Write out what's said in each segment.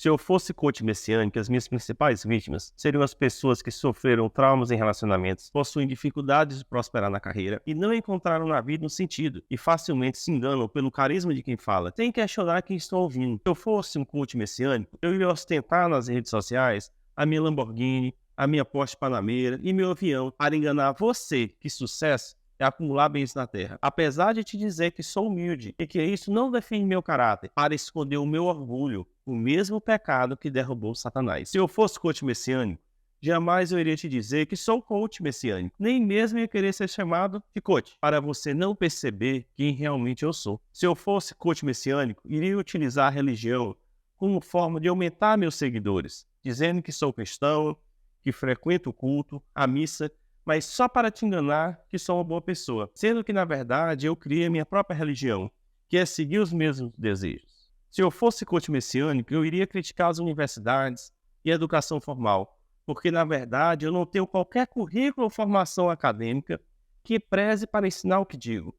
Se eu fosse coach messiânico, as minhas principais vítimas seriam as pessoas que sofreram traumas em relacionamentos, possuem dificuldades de prosperar na carreira e não encontraram na vida um sentido e facilmente se enganam pelo carisma de quem fala, sem questionar quem está ouvindo. Se eu fosse um coach messiânico, eu iria ostentar nas redes sociais a minha Lamborghini, a minha Porsche Panamera e meu avião para enganar você que sucesso é acumular bens na terra. Apesar de te dizer que sou humilde e que isso não define meu caráter, para esconder o meu orgulho, o mesmo pecado que derrubou Satanás. Se eu fosse coach messiânico, jamais eu iria te dizer que sou coach messiânico, nem mesmo ia querer ser chamado de coach, para você não perceber quem realmente eu sou. Se eu fosse coach messiânico, iria utilizar a religião como forma de aumentar meus seguidores, dizendo que sou cristão, que frequento o culto, a missa, mas só para te enganar que sou uma boa pessoa, sendo que, na verdade, eu criei a minha própria religião, que é seguir os mesmos desejos. Se eu fosse coach messiânico, eu iria criticar as universidades e a educação formal, porque, na verdade, eu não tenho qualquer currículo ou formação acadêmica que preze para ensinar o que digo.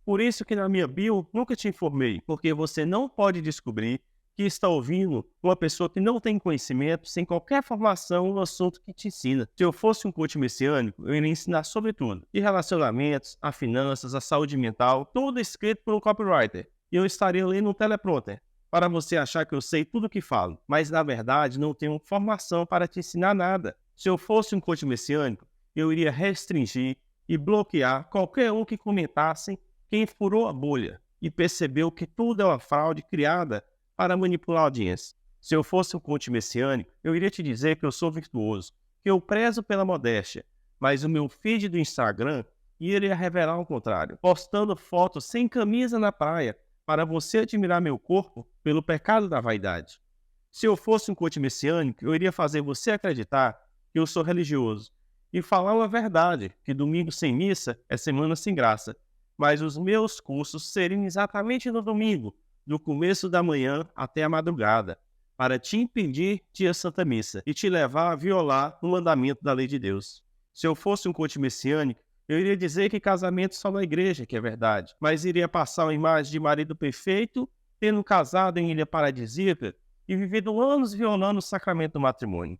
Por isso que na minha bio nunca te informei, porque você não pode descobrir que está ouvindo uma pessoa que não tem conhecimento, sem qualquer formação no assunto que te ensina. Se eu fosse um coach messiânico, eu iria ensinar sobre tudo, de relacionamentos, a finanças, a saúde mental, tudo escrito por um copywriter. E eu estaria lendo um teleprompter, para você achar que eu sei tudo o que falo, mas na verdade não tenho formação para te ensinar nada. Se eu fosse um coach messiânico, eu iria restringir e bloquear qualquer um que comentasse quem furou a bolha e percebeu que tudo é uma fraude criada para manipular a audiência. Se eu fosse um coach messiânico, eu iria te dizer que eu sou virtuoso, que eu prezo pela modéstia, mas o meu feed do Instagram iria revelar o contrário, postando fotos sem camisa na praia para você admirar meu corpo pelo pecado da vaidade. Se eu fosse um coach messiânico, eu iria fazer você acreditar que eu sou religioso e falar uma verdade, que domingo sem missa é semana sem graça, mas os meus cursos seriam exatamente no domingo, do começo da manhã até a madrugada, para te impedir de ir à Santa Missa e te levar a violar o mandamento da lei de Deus. Se eu fosse um coach messiânico, eu iria dizer que casamento só na igreja, que é verdade, mas iria passar uma imagem de marido perfeito, tendo casado em ilha paradisíaca e vivido anos violando o sacramento do matrimônio.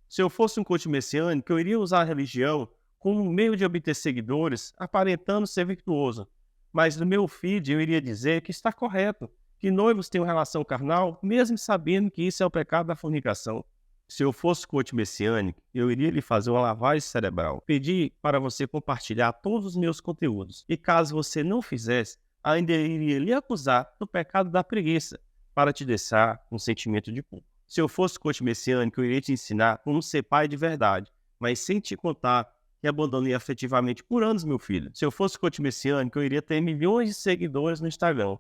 Se eu fosse um coach messiânico, eu iria usar a religião como um meio de obter seguidores, aparentando ser virtuoso, mas no meu feed eu iria dizer que está correto, que noivos têm uma relação carnal, mesmo sabendo que isso é o pecado da fornicação. Se eu fosse coach messiânico, eu iria lhe fazer uma lavagem cerebral, pedir para você compartilhar todos os meus conteúdos, e caso você não fizesse, ainda iria lhe acusar do pecado da preguiça, para te deixar um sentimento de culpa. Se eu fosse coach messiânico, eu iria te ensinar como ser pai de verdade, mas sem te contar que abandonei afetivamente por anos meu filho. Se eu fosse coach messiânico, eu iria ter milhões de seguidores no Instagram,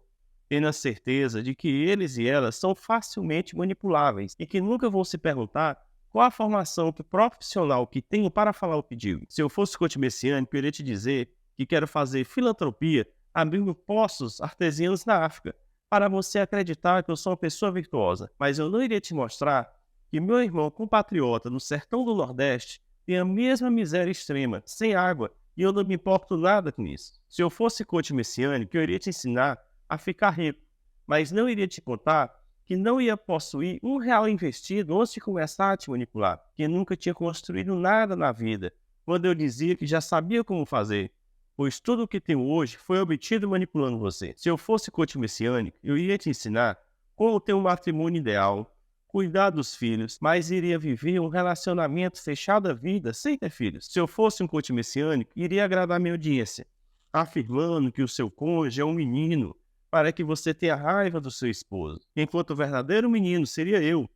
tendo a certeza de que eles e elas são facilmente manipuláveis e que nunca vão se perguntar qual a formação profissional que tenho para falar o que digo. Se eu fosse coach messiânico, eu iria te dizer que quero fazer filantropia abrindo poços artesianos na África, para você acreditar que eu sou uma pessoa virtuosa. Mas eu não iria te mostrar que meu irmão compatriota no sertão do Nordeste tem a mesma miséria extrema, sem água, e eu não me importo nada com isso. Se eu fosse coach messiânico, eu iria te ensinar a ficar rico, mas não iria te contar que não ia possuir R$ 1 investido antes de começar a te manipular, que nunca tinha construído nada na vida, quando eu dizia que já sabia como fazer, pois tudo o que tenho hoje foi obtido manipulando você. Se eu fosse coach messiânico, eu iria te ensinar como ter um matrimônio ideal, cuidar dos filhos, mas iria viver um relacionamento fechado à vida sem ter filhos. Se eu fosse um coach messiânico, iria agradar minha audiência, afirmando que o seu cônjuge é um menino, para que você tenha raiva do seu esposo, enquanto o verdadeiro menino seria eu,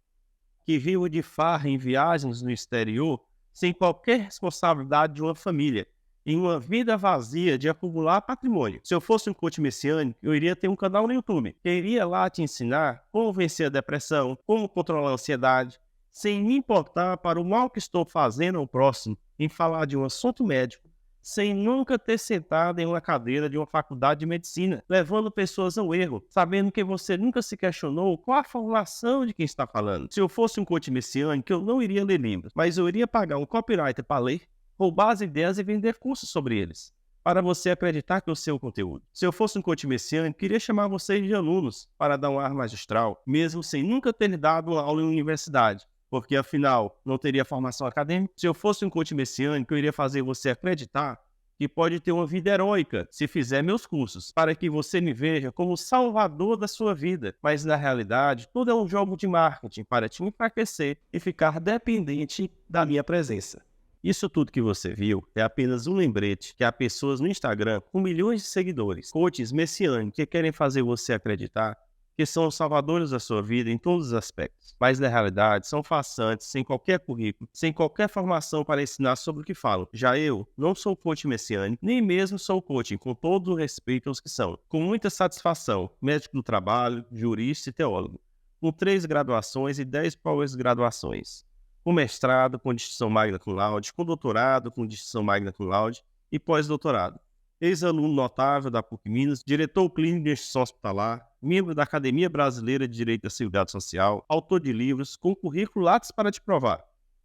que vivo de farra em viagens no exterior, sem qualquer responsabilidade de uma família, em uma vida vazia de acumular patrimônio. Se eu fosse um coach messiânico, eu iria ter um canal no YouTube, que iria lá te ensinar como vencer a depressão, como controlar a ansiedade, sem me importar para o mal que estou fazendo ao próximo, em falar de um assunto médico, sem nunca ter sentado em uma cadeira de uma faculdade de medicina, levando pessoas ao erro, sabendo que você nunca se questionou qual a formação de quem está falando. Se eu fosse um coach messiânico, eu não iria ler livros, mas eu iria pagar um copywriter para ler, roubar as ideias e vender cursos sobre eles. para você acreditar que é o seu conteúdo. Se eu fosse um coach messiânico, queria chamar vocês de alunos para dar um ar magistral, mesmo sem nunca ter dado aula em universidade, porque afinal não teria formação acadêmica. Se eu fosse um coach messiânico, eu iria fazer você acreditar que pode ter uma vida heróica se fizer meus cursos, para que você me veja como o salvador da sua vida. Mas na realidade, tudo é um jogo de marketing para te enfraquecer e ficar dependente da minha presença. Isso tudo que você viu é apenas um lembrete que há pessoas no Instagram com milhões de seguidores, coaches messiânicos que querem fazer você acreditar que são os salvadores da sua vida em todos os aspectos. Mas na realidade são farsantes, sem qualquer currículo, sem qualquer formação para ensinar sobre o que falam. Já eu não sou coach messiânico, nem mesmo sou coaching, com todo o respeito aos que são. Com muita satisfação, médico do trabalho, jurista e teólogo, com 3 graduações e 10 pós-graduações. Com mestrado, com distinção magna cum laude, com doutorado, com distinção magna cum laude e pós-doutorado. Ex-aluno notável da PUC Minas, diretor clínico de instituição hospitalar, membro da Academia Brasileira de Direito da Seguridade Social, autor de livros, com currículo Lattes para te provar,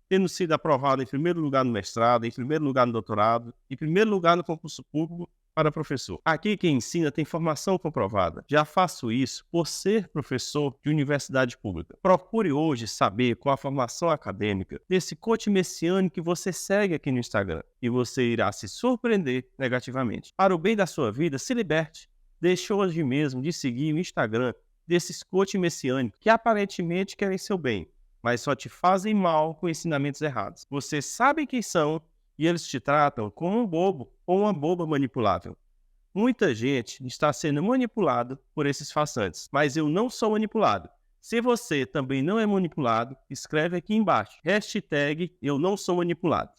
tendo sido aprovado em primeiro lugar no mestrado, em primeiro lugar no doutorado, em primeiro lugar no concurso público para professor. Aqui quem ensina tem formação comprovada. Já faço isso por ser professor de universidade pública. Procure hoje saber qual a formação acadêmica desse coach messiânico que você segue aqui no Instagram e você irá se surpreender negativamente. Para o bem da sua vida, se liberte. Deixe hoje mesmo de seguir o Instagram desses coach messiânicos que aparentemente querem seu bem, mas só te fazem mal com ensinamentos errados. Você sabe quem são e eles te tratam como um bobo ou uma boba manipulável. Muita gente está sendo manipulado por esses farsantes, mas eu não sou manipulado. Se você também não é manipulado, escreve aqui embaixo, hashtag eu não sou manipulado.